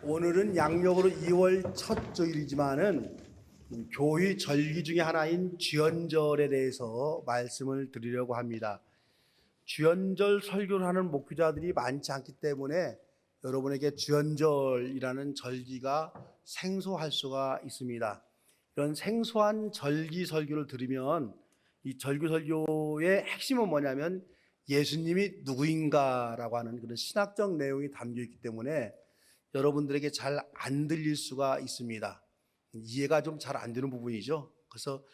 오늘은 양력으로 2월 첫 주일이지만은 교회 절기 중에 하나인 주연절에 대해서 말씀을 드리려고 합니다. 주연절 설교를 하는 목회자들이 많지 않기 때문에 여러분에게 주연절이라는 절기가 생소할 수가 있습니다. 이런 생소한 절기 설교를 들으면 이 절기 설교의 핵심은 뭐냐면 예수님이 누구인가라고 하는 그런 신학적 내용이 담겨 있기 때문에 여러분들에게 잘 안 들릴 수가 있습니다. 이해가 좀 잘 안 되는 부분이죠. 그래서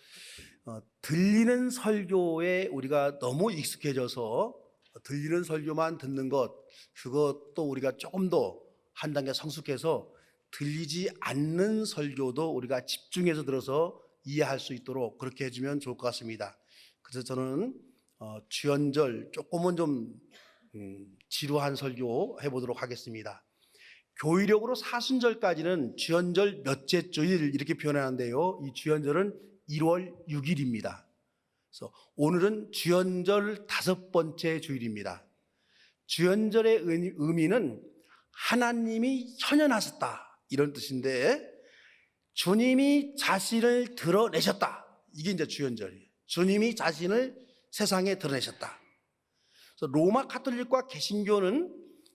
들리는 설교에 우리가 너무 익숙해져서 들리는 설교만 듣는 것, 그것도 우리가 조금 더 한 단계 성숙해서 들리지 않는 설교도 우리가 집중해서 들어서 이해할 수 있도록 그렇게 해주면 좋을 것 같습니다. 그래서 저는 주연절 조금은 좀 지루한 설교 해보도록 하겠습니다. 교의력으로 사순절까지는 주연절 몇째 주일 이렇게 표현하는데요. 이 주연절은 1월 6일입니다. 그래서 오늘은 주연절 5번째 주일입니다. 주연절의 의미는 하나님이 현현하셨다 이런 뜻인데, 주님이 자신을 드러내셨다, 이게 이제 주연절이에요. 주님이 자신을 세상에 드러내셨다. 그래서 로마 카톨릭과 개신교는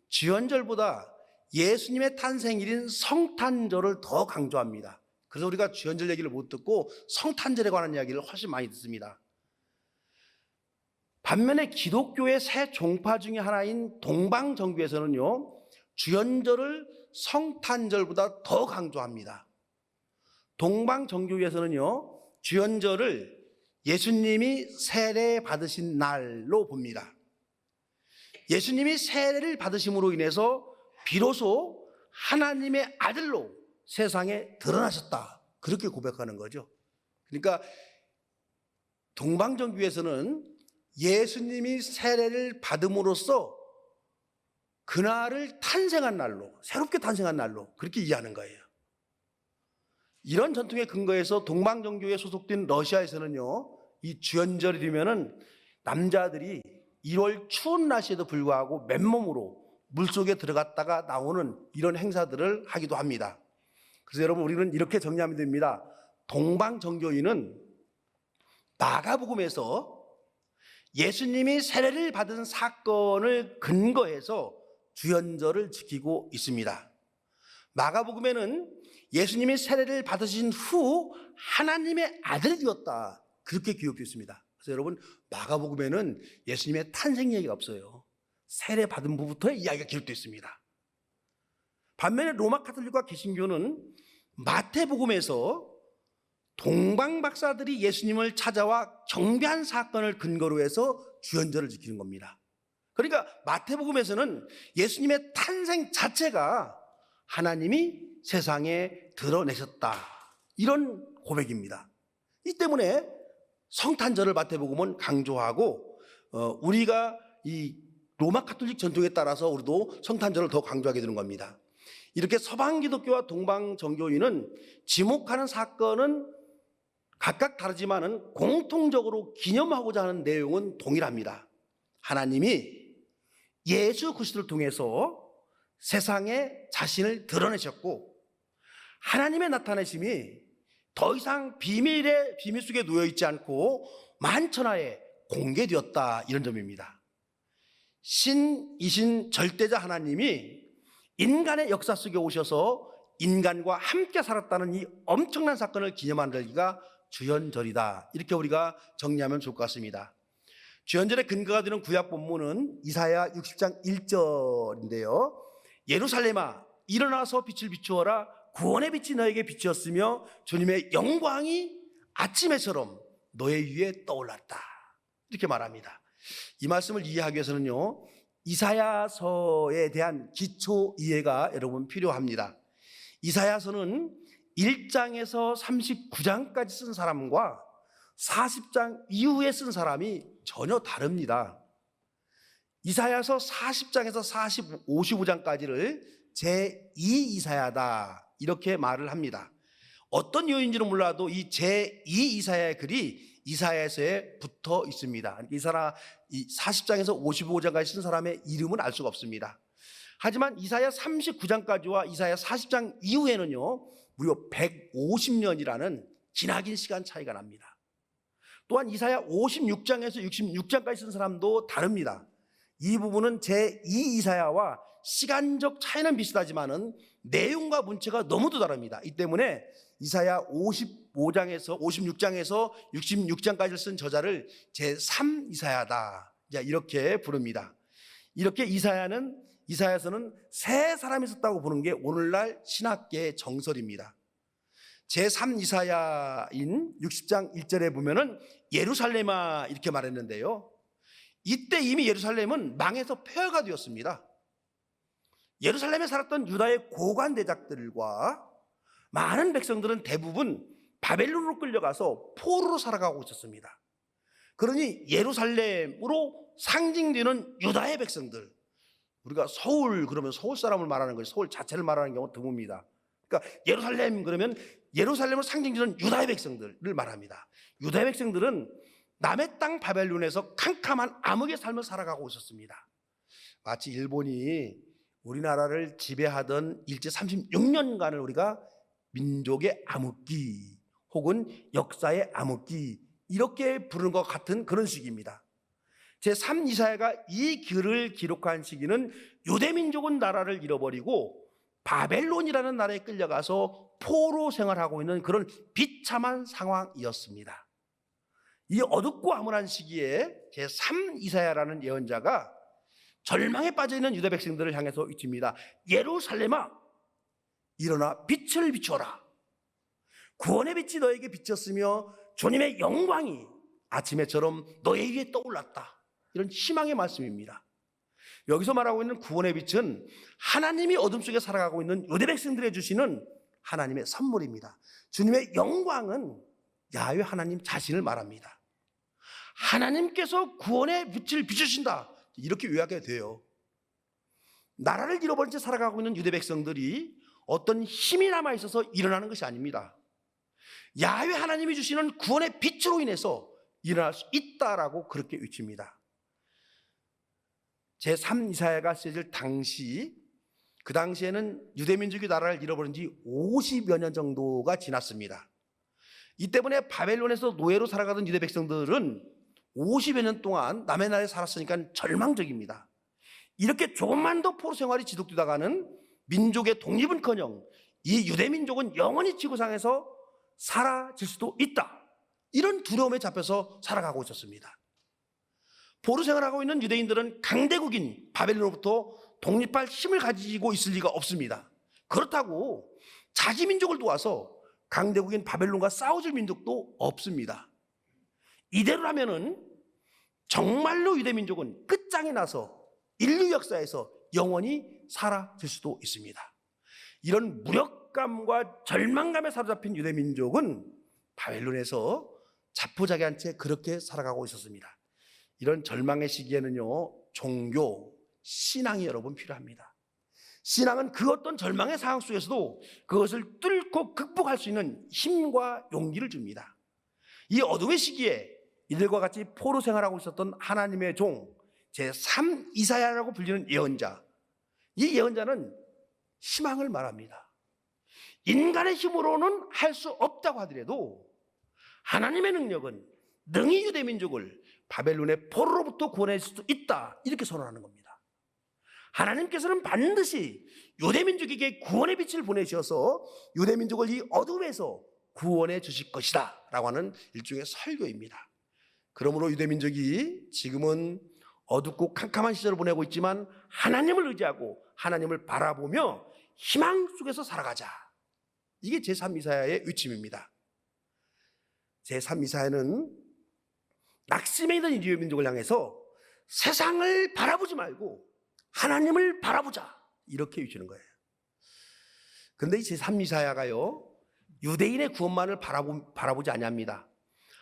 주연절보다 예수님의 탄생일인 성탄절을 더 강조합니다. 그래서 우리가 주연절 얘기를 못 듣고 성탄절에 관한 이야기를 훨씬 많이 듣습니다. 반면에 기독교의 새 종파 중에 하나인 동방정교에서는요, 주연절을 성탄절보다 더 강조합니다. 동방정교에서는요, 주연절을 예수님이 세례 받으신 날로 봅니다. 예수님이 세례를 받으심으로 인해서 비로소 하나님의 아들로 세상에 드러나셨다, 그렇게 고백하는 거죠. 그러니까 동방정교에서는 예수님이 세례를 받음으로써 그날을 탄생한 날로, 새롭게 탄생한 날로 그렇게 이해하는 거예요. 이런 전통의 근거에서 동방정교에 소속된 러시아에서는요, 이 주연절이 되면은 남자들이 1월 추운 날씨에도 불구하고 맨몸으로 물속에 들어갔다가 나오는 이런 행사들을 하기도 합니다. 그래서 여러분, 우리는 이렇게 정리하면 됩니다. 동방정교인은 마가복음에서 예수님이 세례를 받은 사건을 근거해서 주연절을 지키고 있습니다. 마가복음에는 예수님이 세례를 받으신 후 하나님의 아들이 되었다, 그렇게 기록되어 있습니다. 그래서 여러분, 마가복음에는 예수님의 탄생 얘기가 없어요. 세례 받은 부부터 이야기가 기록되어 있습니다. 반면에 로마 카톨릭과 개신교는 마태복음에서 동방 박사들이 예수님을 찾아와 경배한 사건을 근거로 해서 주연절을 지키는 겁니다. 그러니까 마태복음에서는 예수님의 탄생 자체가 하나님이 세상에 드러내셨다, 이런 고백입니다. 이 때문에 성탄절을 마태복음은 강조하고, 우리가 이 로마 카톨릭 전통에 따라서 우리도 성탄절을 더 강조하게 되는 겁니다. 이렇게 서방 기독교와 동방 정교인은 지목하는 사건은 각각 다르지만은 공통적으로 기념하고자 하는 내용은 동일합니다. 하나님이 예수 그리스도를 통해서 세상에 자신을 드러내셨고, 하나님의 나타내심이 더 이상 비밀 속에 놓여 있지 않고 만천하에 공개되었다, 이런 점입니다. 신이신 절대자 하나님이 인간의 역사 속에 오셔서 인간과 함께 살았다는 이 엄청난 사건을 기념하는 절기가 주연절이다, 이렇게 우리가 정리하면 좋을 것 같습니다. 주연절의 근거가 되는 구약 본문은 이사야 60장 1절인데요. 예루살렘아, 일어나서 빛을 비추어라. 구원의 빛이 너에게 비추었으며 주님의 영광이 아침에처럼 너의 위에 떠올랐다, 이렇게 말합니다. 이 말씀을 이해하기 위해서는요, 이사야서에 대한 기초 이해가 여러분 필요합니다. 이사야서는 1장에서 39장까지 쓴 사람과 40장 이후에 쓴 사람이 전혀 다릅니다. 이사야서 40장에서 55장까지를 제2 이사야다, 이렇게 말을 합니다. 어떤 이유인지는 몰라도 이 제2 이사야의 글이 이사야서에 붙어 있습니다. 이 40장에서 55장까지 쓴 사람의 이름은 알 수가 없습니다. 하지만 이사야 39장까지와 이사야 40장 이후에는요, 무려 150년이라는 지나긴 시간 차이가 납니다. 또한 이사야 56장에서 66장까지 쓴 사람도 다릅니다. 이 부분은 제2 이사야와 시간적 차이는 비슷하지만은 내용과 문체가 너무도 다릅니다. 이 때문에 이사야 55장에서 56장에서 66장까지 쓴 저자를 제3 이사야다, 이렇게 부릅니다. 이렇게 이사야서는 세 사람이 썼다고 보는 게 오늘날 신학계의 정설입니다. 제3 이사야인 60장 1절에 보면은 예루살렘아 이렇게 말했는데요, 이때 이미 예루살렘은 망해서 폐허가 되었습니다. 예루살렘에 살았던 유다의 고관 대작들과 많은 백성들은 대부분 바벨론으로 끌려가서 포로로 살아가고 있었습니다. 그러니 예루살렘으로 상징되는 유다의 백성들, 우리가 서울 그러면 서울 사람을 말하는 거예요. 서울 자체를 말하는 경우 드뭅니다. 그러니까 예루살렘 그러면 예루살렘을 상징되는 유다의 백성들을 말합니다. 유다의 백성들은 남의 땅 바벨론에서 캄캄한 암흑의 삶을 살아가고 있었습니다. 마치 일본이 우리나라를 지배하던 일제 36년간을 우리가 민족의 암흑기 혹은 역사의 암흑기 이렇게 부르는 것 같은 그런 시기입니다. 제3 이사야가 이 글을 기록한 시기는 유대민족은 나라를 잃어버리고 바벨론이라는 나라에 끌려가서 포로 생활하고 있는 그런 비참한 상황이었습니다. 이 어둡고 암울한 시기에 제3 이사야라는 예언자가 절망에 빠져있는 유대 백성들을 향해서 외칩니다. 예루살렘아, 일어나 빛을 비추어라. 구원의 빛이 너에게 비쳤으며 주님의 영광이 아침에처럼 너의 위에 떠올랐다. 이런 희망의 말씀입니다. 여기서 말하고 있는 구원의 빛은 하나님이 어둠 속에 살아가고 있는 유대 백성들에 주시는 하나님의 선물입니다. 주님의 영광은 야훼 하나님 자신을 말합니다. 하나님께서 구원의 빛을 비추신다, 이렇게 요약이 돼요. 나라를 잃어버린 채 살아가고 있는 유대 백성들이 어떤 힘이 남아있어서 일어나는 것이 아닙니다. 야훼 하나님이 주시는 구원의 빛으로 인해서 일어날 수 있다라고 그렇게 외칩니다. 제3 이사야가 쓰여질 당시, 그 당시에는 유대민족이 나라를 잃어버린 지 50여 년 정도가 지났습니다. 이 때문에 바벨론에서 노예로 살아가던 유대 백성들은 50여 년 동안 남의 나라에 살았으니까 절망적입니다. 이렇게 조금만 더 포로 생활이 지속되다가는 민족의 독립은커녕 이 유대민족은 영원히 지구상에서 사라질 수도 있다, 이런 두려움에 잡혀서 살아가고 있었습니다. 포로 생활하고 있는 유대인들은 강대국인 바벨론으로부터 독립할 힘을 가지고 있을 리가 없습니다. 그렇다고 자기 민족을 도와서 강대국인 바벨론과 싸워줄 민족도 없습니다. 이대로라면은 정말로 유대민족은 끝장이 나서 인류 역사에서 영원히 사라질 수도 있습니다. 이런 무력감과 절망감에 사로잡힌 유대민족은 바벨론에서 자포자기한 채 그렇게 살아가고 있었습니다. 이런 절망의 시기에는요, 종교, 신앙이 여러분 필요합니다. 신앙은 그 어떤 절망의 상황 속에서도 그것을 뚫고 극복할 수 있는 힘과 용기를 줍니다. 이 어둠의 시기에 이들과 같이 포로 생활하고 있었던 하나님의 종 제3 이사야라고 불리는 예언자, 이 예언자는 희망을 말합니다. 인간의 힘으로는 할 수 없다고 하더라도 하나님의 능력은 능히 유대민족을 바벨론의 포로로부터 구원할 수도 있다, 이렇게 선언하는 겁니다. 하나님께서는 반드시 유대민족에게 구원의 빛을 보내셔서 유대민족을 이 어둠에서 구원해 주실 것이다 라고 하는 일종의 설교입니다. 그러므로 유대민족이 지금은 어둡고 캄캄한 시절을 보내고 있지만 하나님을 의지하고 하나님을 바라보며 희망 속에서 살아가자, 이게 제3 이사야의 외침입니다. 제3 이사야는 낙심에 있는 유대민족을 향해서 세상을 바라보지 말고 하나님을 바라보자, 이렇게 외치는 거예요. 그런데 이 제3 이사야가요, 유대인의 구원만을 바라보지 아니합니다.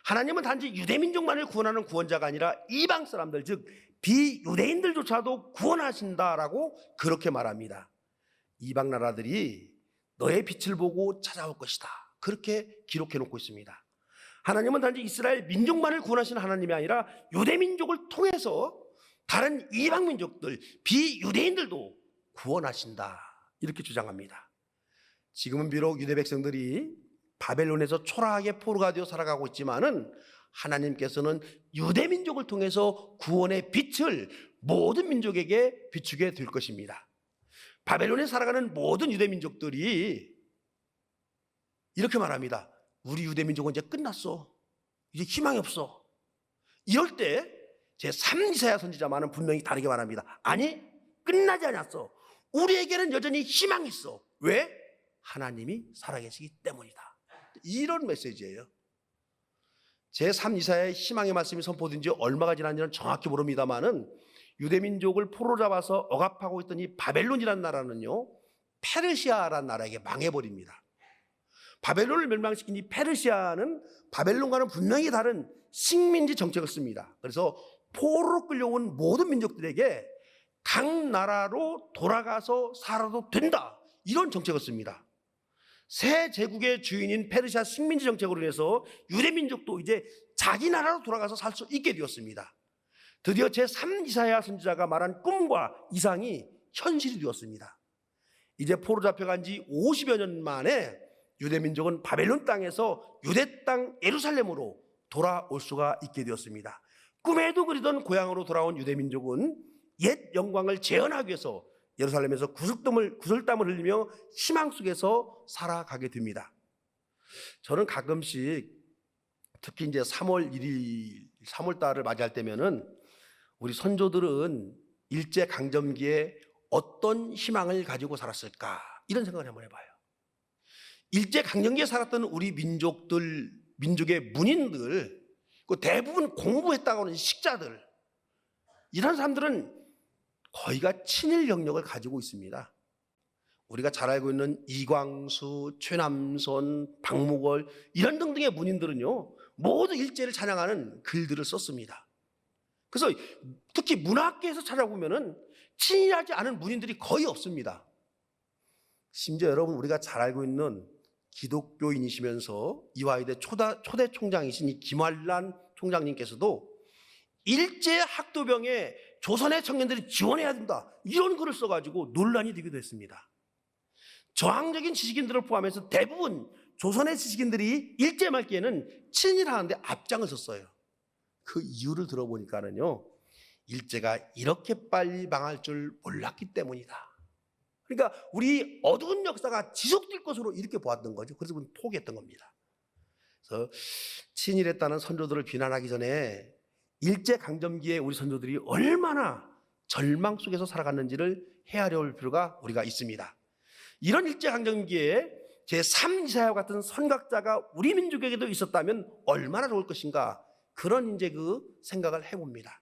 하나님은 단지 유대민족만을 구원하는 구원자가 아니라 이방 사람들, 즉 비유대인들조차도 구원하신다라고 그렇게 말합니다. 이방 나라들이 너의 빛을 보고 찾아올 것이다, 그렇게 기록해 놓고 있습니다. 하나님은 단지 이스라엘 민족만을 구원하시는 하나님이 아니라 유대민족을 통해서 다른 이방 민족들, 비유대인들도 구원하신다, 이렇게 주장합니다. 지금은 비록 유대 백성들이 바벨론에서 초라하게 포로가 되어 살아가고 있지만은 하나님께서는 유대 민족을 통해서 구원의 빛을 모든 민족에게 비추게 될 것입니다. 바벨론에 살아가는 모든 유대 민족들이 이렇게 말합니다. 우리 유대 민족은 이제 끝났어. 이제 희망이 없어. 이럴 때 제3이사야 선지자만은 분명히 다르게 말합니다. 아니, 끝나지 않았어. 우리에게는 여전히 희망이 있어. 왜? 하나님이 살아계시기 때문이다. 이런 메시지예요. 제3이사야의 희망의 말씀이 선포된 지 얼마가 지난지는 정확히 모릅니다만은 유대민족을 포로 잡아서 억압하고 있던 이 바벨론이라는 나라는요, 페르시아라는 나라에게 망해버립니다. 바벨론을 멸망시킨 이 페르시아는 바벨론과는 분명히 다른 식민지 정책을 씁니다. 그래서 포로로 끌려온 모든 민족들에게 각 나라로 돌아가서 살아도 된다, 이런 정책을 씁니다. 새 제국의 주인인 페르시아 식민지 정책으로 인해서 유대민족도 이제 자기 나라로 돌아가서 살 수 있게 되었습니다. 드디어 제3이사야 선지자가 말한 꿈과 이상이 현실이 되었습니다. 이제 포로 잡혀간 지 50여 년 만에 유대민족은 바벨론 땅에서 유대 땅 예루살렘으로 돌아올 수가 있게 되었습니다. 꿈에도 그리던 고향으로 돌아온 유대민족은 옛 영광을 재현하기 위해서 예루살렘에서 구슬땀을 흘리며 희망 속에서 살아가게 됩니다. 저는 가끔씩 특히 이제 3월 1일, 3월 달을 맞이할 때면은 우리 선조들은 일제 강점기에 어떤 희망을 가지고 살았을까, 이런 생각을 한번 해봐요. 일제 강점기에 살았던 우리 민족의 문인들, 그 대부분 공부했다고 하는 식자들, 이런 사람들은 거의가 친일 영역을 가지고 있습니다. 우리가 잘 알고 있는 이광수, 최남선, 박무걸 이런 등등의 문인들은요, 모두 일제를 찬양하는 글들을 썼습니다. 그래서 특히 문학계에서 찾아보면은 친일하지 않은 문인들이 거의 없습니다. 심지어 여러분, 우리가 잘 알고 있는 기독교인이시면서 이화여대 초대 총장이신 이 김환란 총장님께서도 일제 학도병에 조선의 청년들이 지원해야 된다, 이런 글을 써가지고 논란이 되기도 했습니다. 저항적인 지식인들을 포함해서 대부분 조선의 지식인들이 일제 말기에는 친일하는데 앞장을 섰어요. 그 이유를 들어보니까는요, 일제가 이렇게 빨리 망할 줄 몰랐기 때문이다. 그러니까 우리 어두운 역사가 지속될 것으로 이렇게 보았던 거죠. 그래서 포기했던 겁니다. 그래서 친일했다는 선조들을 비난하기 전에 일제 강점기에 우리 선조들이 얼마나 절망 속에서 살아갔는지를 헤아려볼 필요가 우리가 있습니다. 이런 일제 강점기에 제3이사야와 같은 선각자가 우리 민족에게도 있었다면 얼마나 좋을 것인가, 그런 이제 그 생각을 해봅니다.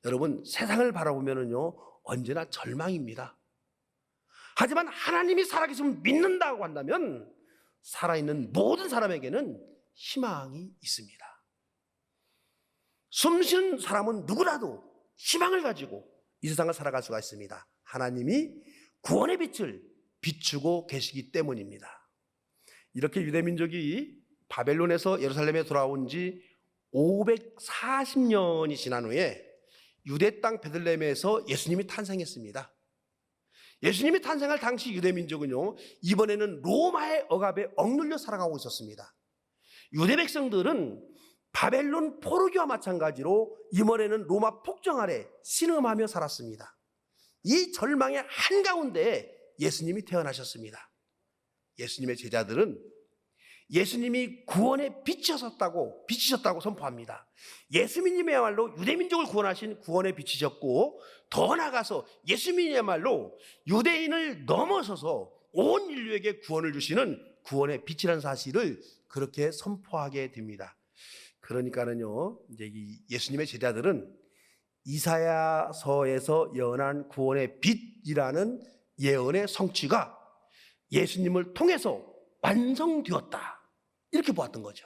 여러분, 세상을 바라보면은요, 언제나 절망입니다. 하지만 하나님이 살아계시면 믿는다고 한다면 살아있는 모든 사람에게는 희망이 있습니다. 숨쉬는 사람은 누구라도 희망을 가지고 이 세상을 살아갈 수가 있습니다. 하나님이 구원의 빛을 비추고 계시기 때문입니다. 이렇게 유대민족이 바벨론에서 예루살렘에 돌아온 지 540년이 지난 후에 유대 땅 베들레헴에서 예수님이 탄생했습니다. 예수님이 탄생할 당시 유대민족은요, 이번에는 로마의 억압에 억눌려 살아가고 있었습니다. 유대 백성들은 바벨론 포로기와 마찬가지로 이번에는 로마 폭정 아래 신음하며 살았습니다. 이 절망의 한가운데 예수님이 태어나셨습니다. 예수님의 제자들은 예수님이 구원의 빛이셨다고 선포합니다. 예수님이야말로 유대민족을 구원하신 구원의 빛이셨고, 더 나아가서 예수님이야말로 유대인을 넘어서서 온 인류에게 구원을 주시는 구원의 빛이라는 사실을 그렇게 선포하게 됩니다. 그러니까는요, 이제 이 예수님의 제자들은 이사야서에서 예언한 구원의 빛이라는 예언의 성취가 예수님을 통해서 완성되었다, 이렇게 보았던 거죠.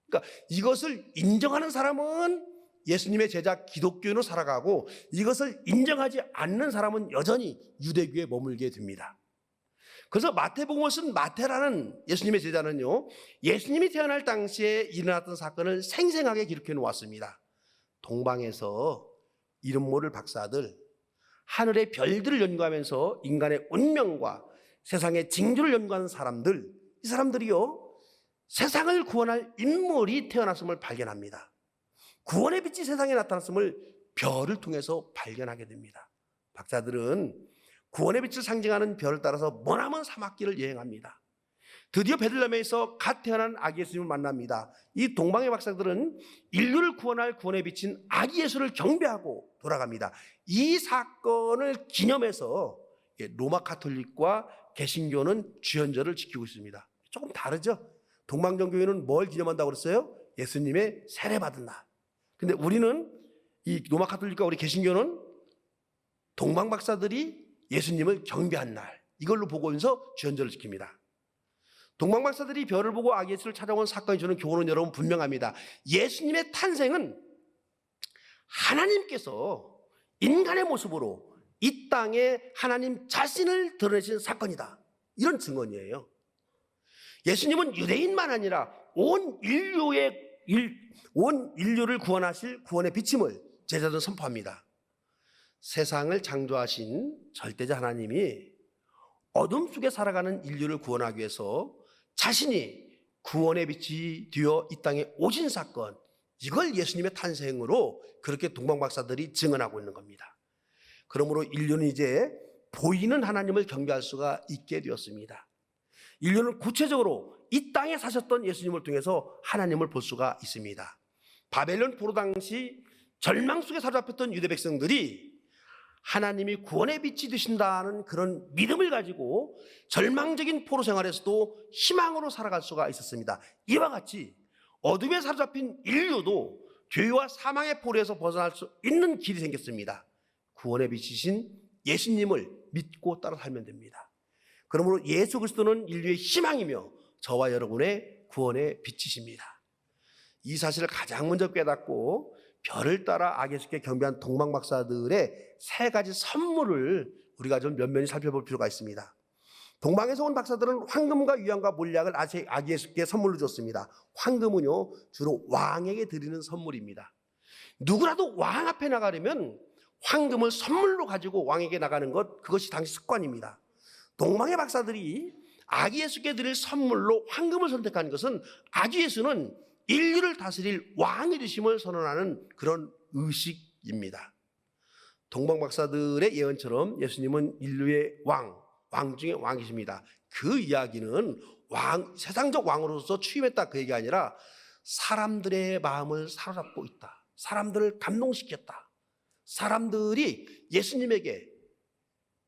그러니까 이것을 인정하는 사람은 예수님의 제자 기독교인으로 살아가고, 이것을 인정하지 않는 사람은 여전히 유대교에 머물게 됩니다. 그래서 마태복음을 쓴 마태라는 예수님의 제자는요, 예수님이 태어날 당시에 일어났던 사건을 생생하게 기록해 놓았습니다. 동방에서 이름 모를 박사들, 하늘의 별들을 연구하면서 인간의 운명과 세상의 징조를 연구하는 사람들, 이 사람들이요 세상을 구원할 인물이 태어났음을 발견합니다. 구원의 빛이 세상에 나타났음을 별을 통해서 발견하게 됩니다. 박사들은 구원의 빛을 상징하는 별을 따라서 머나먼 사막길을 여행합니다. 드디어 베들레헴에서 갓 태어난 아기 예수님을 만납니다. 이 동방의 박사들은 인류를 구원할 구원의 빛인 아기 예수를 경배하고 돌아갑니다. 이 사건을 기념해서 로마 가톨릭과 개신교는 주연절을 지키고 있습니다. 조금 다르죠? 동방정교회는 뭘 기념한다고 그랬어요? 예수님의 세례받은 날. 근데 우리는 이 로마 가톨릭과 우리 개신교는 동방 박사들이 예수님을 경배한 날, 이걸로 보고서 주연절을 지킵니다. 동방 박사들이 별을 보고 아기 예수를 찾아온 사건이 주는 교훈은 여러분 분명합니다. 예수님의 탄생은 하나님께서 인간의 모습으로 이 땅에 하나님 자신을 드러내신 사건이다, 이런 증언이에요. 예수님은 유대인만 아니라 온 인류를 구원하실 구원의 비침을 제자들은 선포합니다. 세상을 창조하신 절대자 하나님이 어둠 속에 살아가는 인류를 구원하기 위해서 자신이 구원의 빛이 되어 이 땅에 오신 사건, 이걸 예수님의 탄생으로 그렇게 동방박사들이 증언하고 있는 겁니다. 그러므로 인류는 이제 보이는 하나님을 경배할 수가 있게 되었습니다. 인류는 구체적으로 이 땅에 사셨던 예수님을 통해서 하나님을 볼 수가 있습니다. 바벨론 포로 당시 절망 속에 사로잡혔던 유대 백성들이 하나님이 구원의 빛이 되신다는 그런 믿음을 가지고 절망적인 포로 생활에서도 희망으로 살아갈 수가 있었습니다. 이와 같이 어둠에 사로잡힌 인류도 죄와 사망의 포로에서 벗어날 수 있는 길이 생겼습니다. 구원의 빛이신 예수님을 믿고 따라 살면 됩니다. 그러므로 예수 그리스도는 인류의 희망이며 저와 여러분의 구원의 빛이십니다. 이 사실을 가장 먼저 깨닫고 별을 따라 아기 예수께 경배한 동방 박사들의 세 가지 선물을 우리가 좀 면면히 살펴볼 필요가 있습니다. 동방에서 온 박사들은 황금과 유향과 몰약을 아기 예수께 선물로 줬습니다. 황금은요 주로 왕에게 드리는 선물입니다. 누구라도 왕 앞에 나가려면 황금을 선물로 가지고 왕에게 나가는 것, 그것이 당시 습관입니다. 동방의 박사들이 아기 예수께 드릴 선물로 황금을 선택한 것은 아기 예수는 인류를 다스릴 왕이 되심을 선언하는 그런 의식입니다. 동방 박사들의 예언처럼 예수님은 인류의 왕 중의 왕이십니다. 그 이야기는 세상적 왕으로서 취임했다, 그 얘기가 아니라 사람들의 마음을 사로잡고 있다, 사람들을 감동시켰다, 사람들이 예수님에게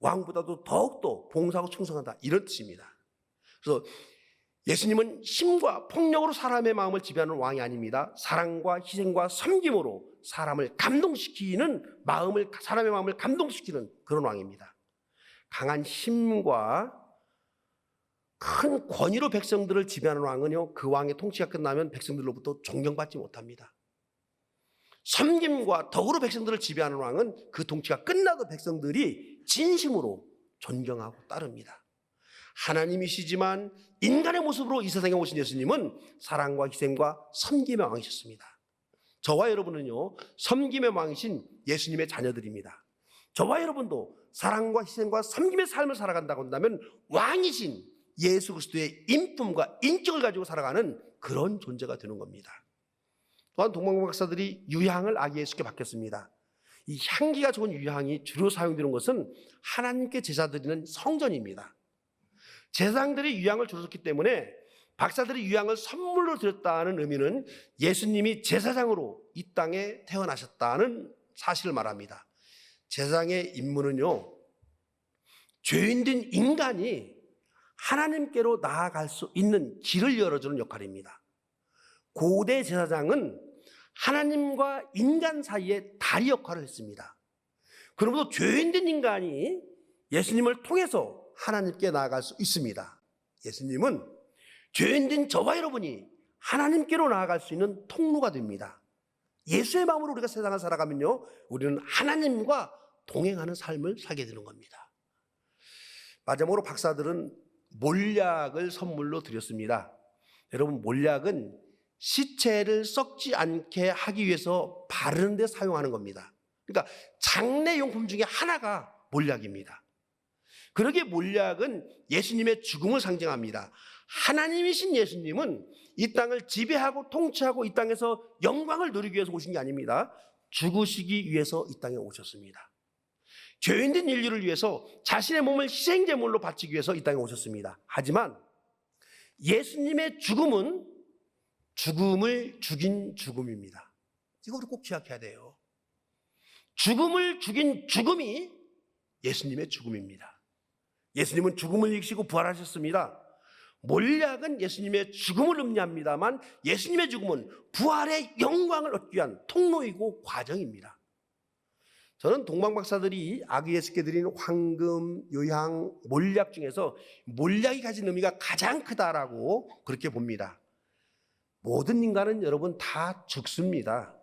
왕보다도 더욱더 봉사하고 충성한다, 이런 뜻입니다. 그래서 예수님은 힘과 폭력으로 사람의 마음을 지배하는 왕이 아닙니다. 사랑과 희생과 섬김으로 사람의 마음을 감동시키는 그런 왕입니다. 강한 힘과 큰 권위로 백성들을 지배하는 왕은요, 그 왕의 통치가 끝나면 백성들로부터 존경받지 못합니다. 섬김과 덕으로 백성들을 지배하는 왕은 그 통치가 끝나도 백성들이 진심으로 존경하고 따릅니다. 하나님이시지만 인간의 모습으로 이 세상에 오신 예수님은 사랑과 희생과 섬김의 왕이셨습니다. 저와 여러분은요, 섬김의 왕이신 예수님의 자녀들입니다. 저와 여러분도 사랑과 희생과 섬김의 삶을 살아간다고 한다면 왕이신 예수 그리스도의 인품과 인격을 가지고 살아가는 그런 존재가 되는 겁니다. 또한 동방 박사들이 유향을 아기 예수께 바쳤습니다. 이 향기가 좋은 유향이 주로 사용되는 것은 하나님께 제사 드리는 성전입니다. 제사장들이 유향을 주로 썼기 때문에 박사들이 유향을 선물로 드렸다는 의미는 예수님이 제사장으로 이 땅에 태어나셨다는 사실을 말합니다. 제사장의 임무는요, 죄인된 인간이 하나님께로 나아갈 수 있는 길을 열어주는 역할입니다. 고대 제사장은 하나님과 인간 사이에 다리 역할을 했습니다. 그러므로 죄인된 인간이 예수님을 통해서 하나님께 나아갈 수 있습니다. 예수님은 죄인된 저와 여러분이 하나님께로 나아갈 수 있는 통로가 됩니다. 예수의 마음으로 우리가 세상을 살아가면요, 우리는 하나님과 동행하는 삶을 살게 되는 겁니다. 마지막으로 박사들은 몰약을 선물로 드렸습니다. 여러분, 몰약은 시체를 썩지 않게 하기 위해서 바르는 데 사용하는 겁니다. 그러니까 장례용품 중에 하나가 몰약입니다. 그러기에 몰약은 예수님의 죽음을 상징합니다. 하나님이신 예수님은 이 땅을 지배하고 통치하고 이 땅에서 영광을 누리기 위해서 오신 게 아닙니다. 죽으시기 위해서 이 땅에 오셨습니다. 죄인된 인류를 위해서 자신의 몸을 희생제물로 바치기 위해서 이 땅에 오셨습니다. 하지만 예수님의 죽음은 죽음을 죽인 죽음입니다. 이걸 꼭 기억해야 돼요. 죽음을 죽인 죽음이 예수님의 죽음입니다. 예수님은 죽음을 이기시고 부활하셨습니다. 몰약은 예수님의 죽음을 의미합니다만 예수님의 죽음은 부활의 영광을 얻기 위한 통로이고 과정입니다. 저는 동방박사들이 아기 예수께 드린 황금, 요향, 몰약 중에서 몰약이 가진 의미가 가장 크다라고 그렇게 봅니다. 모든 인간은 여러분 다 죽습니다.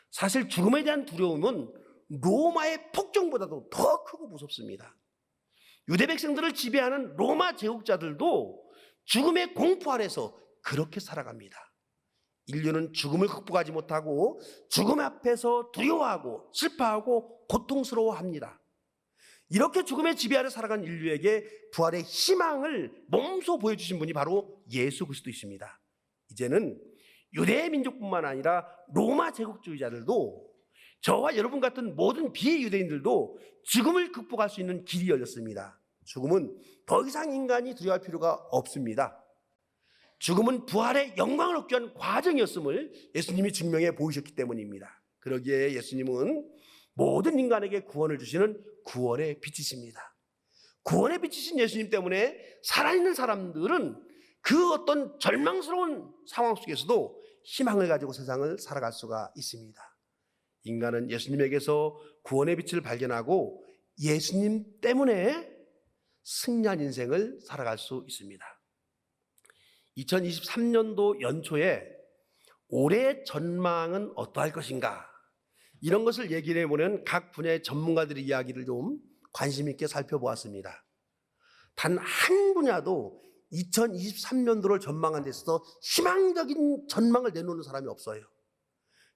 사실 죽음에 대한 두려움은 로마의 폭정보다도 더 크고 무섭습니다. 유대 백성들을 지배하는 로마 제국자들도 죽음의 공포 안에서 그렇게 살아갑니다. 인류는 죽음을 극복하지 못하고 죽음 앞에서 두려워하고 슬퍼하고 고통스러워합니다. 이렇게 죽음의 지배 아래 살아간 인류에게 부활의 희망을 몸소 보여주신 분이 바로 예수 그리스도이십니다. 이제는 유대 민족뿐만 아니라 로마 제국주의자들도 저와 여러분 같은 모든 비유대인들도 죽음을 극복할 수 있는 길이 열렸습니다. 죽음은 더 이상 인간이 두려워할 필요가 없습니다. 죽음은 부활의 영광을 얻기 위한 과정이었음을 예수님이 증명해 보이셨기 때문입니다. 그러기에 예수님은 모든 인간에게 구원을 주시는 구원의 빛이십니다. 구원의 빛이신 예수님 때문에 살아있는 사람들은 그 어떤 절망스러운 상황 속에서도 희망을 가지고 세상을 살아갈 수가 있습니다. 인간은 예수님에게서 구원의 빛을 발견하고 예수님 때문에 승리한 인생을 살아갈 수 있습니다. 2023년도 연초에 올해의 전망은 어떠할 것인가, 이런 것을 얘기를 해보는 각 분야의 전문가들의 이야기를 좀 관심 있게 살펴보았습니다. 단 한 분야도 2023년도를 전망한 데 있어서 희망적인 전망을 내놓는 사람이 없어요.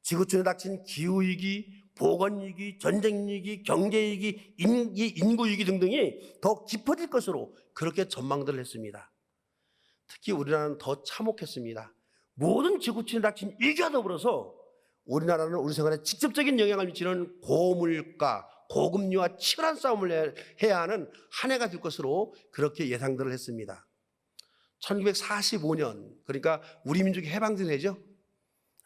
지구촌에 닥친 기후위기, 보건위기, 전쟁위기, 경제위기, 인구위기 등등이 더 깊어질 것으로 그렇게 전망들을 했습니다. 특히 우리나라는 더 참혹했습니다. 모든 지구촌에 닥친 위기와 더불어서 우리나라는 우리 생활에 직접적인 영향을 미치는 고물가, 고금리와 치열한 싸움을 해야 하는 한 해가 될 것으로 그렇게 예상들을 했습니다. 1945년, 그러니까 우리 민족이 해방된 해죠.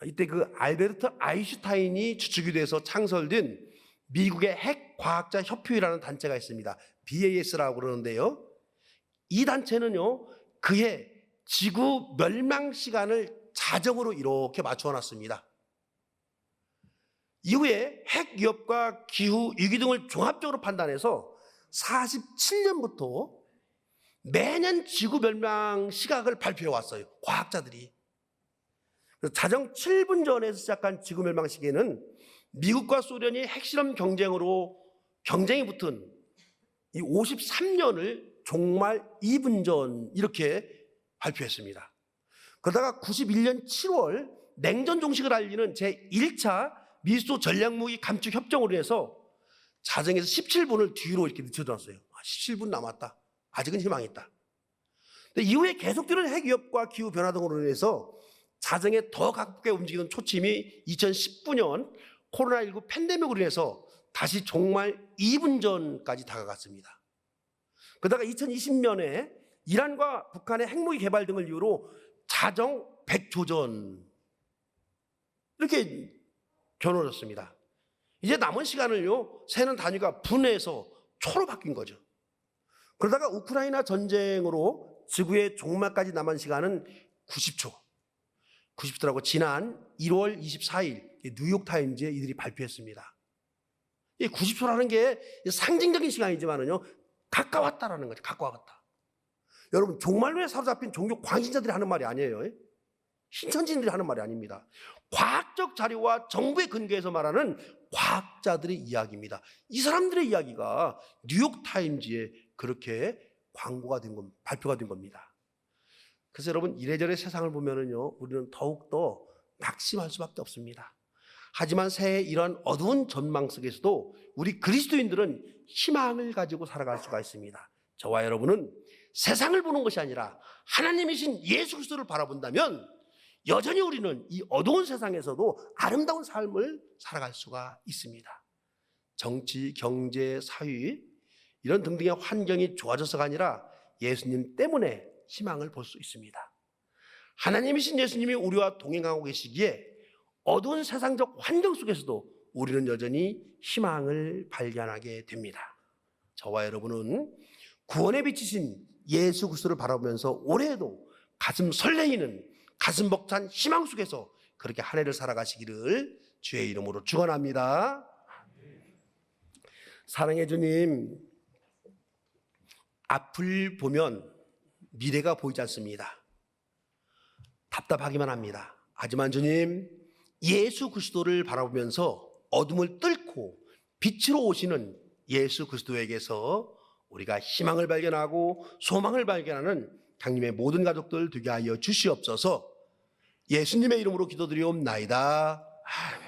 이때 그 알베르트 아인슈타인이 주축이 돼서 창설된 미국의 핵과학자 협회라는 단체가 있습니다. BAS라고 그러는데요. 이 단체는요, 그해 지구 멸망 시간을 자정으로 이렇게 맞춰놨습니다. 이후에 핵 위협과 기후 위기 등을 종합적으로 판단해서 47년부터 매년 지구 멸망 시각을 발표해 왔어요. 과학자들이. 자정 7분 전에서 시작한 지구 멸망 시기에는 미국과 소련이 핵실험 경쟁이 붙은 이 53년을 종말 2분 전 이렇게 발표했습니다. 그러다가 91년 7월 냉전 종식을 알리는 제1차 미소 전략무기 감축 협정으로 해서 자정에서 17분을 뒤로 이렇게 늦춰놨어요. 17분 남았다. 아직은 희망이 있다. 근데 이후에 계속되는 핵 위협과 기후 변화 등으로 인해서 자정에 더 가깝게 움직이는 초침이 2019년 코로나19 팬데믹으로 인해서 다시 종말 2분 전까지 다가갔습니다. 그러다가 2020년에 이란과 북한의 핵무기 개발 등을 이유로 자정 100조 전 이렇게 겨누어졌습니다. 이제 남은 시간을요, 세는 단위가 분에서 초로 바뀐 거죠. 그러다가 우크라이나 전쟁으로 지구의 종말까지 남은 시간은 90초. 90초라고 지난 1월 24일 뉴욕타임즈에 이들이 발표했습니다. 이 90초라는 게 상징적인 시간이지만은요, 가까웠다라는 거죠. 가까웠다. 여러분, 종말론에 사로잡힌 종교 광신자들이 하는 말이 아니에요. 신천지인들이 하는 말이 아닙니다. 과학적 자료와 정부의 근거에서 말하는 과학자들의 이야기입니다. 이 사람들의 이야기가 뉴욕타임즈에 그렇게 발표가 된 겁니다. 그래서 여러분, 이래저래 세상을 보면은요, 우리는 더욱더 낙심할 수밖에 없습니다. 하지만 새해의 이런 어두운 전망 속에서도 우리 그리스도인들은 희망을 가지고 살아갈 수가 있습니다. 저와 여러분은 세상을 보는 것이 아니라 하나님이신 예수 그리스도를 바라본다면 여전히 우리는 이 어두운 세상에서도 아름다운 삶을 살아갈 수가 있습니다. 정치, 경제, 사회 이런 등등의 환경이 좋아져서가 아니라 예수님 때문에 희망을 볼 수 있습니다. 하나님이신 예수님이 우리와 동행하고 계시기에 어두운 세상적 환경 속에서도 우리는 여전히 희망을 발견하게 됩니다. 저와 여러분은 구원의 빛이신 예수 그리스도를 바라보면서 올해에도 가슴 설레이는 가슴 벅찬 희망 속에서 그렇게 한 해를 살아가시기를 주의 이름으로 축원합니다. 사랑해 주님, 앞을 보면 미래가 보이지 않습니다. 답답하기만 합니다. 하지만 주님, 예수 그리스도를 바라보면서 어둠을 뚫고 빛으로 오시는 예수 그리스도에게서 우리가 희망을 발견하고 소망을 발견하는 강림의 모든 가족들 되게 하여 주시옵소서. 예수님의 이름으로 기도드리옵나이다. 아멘.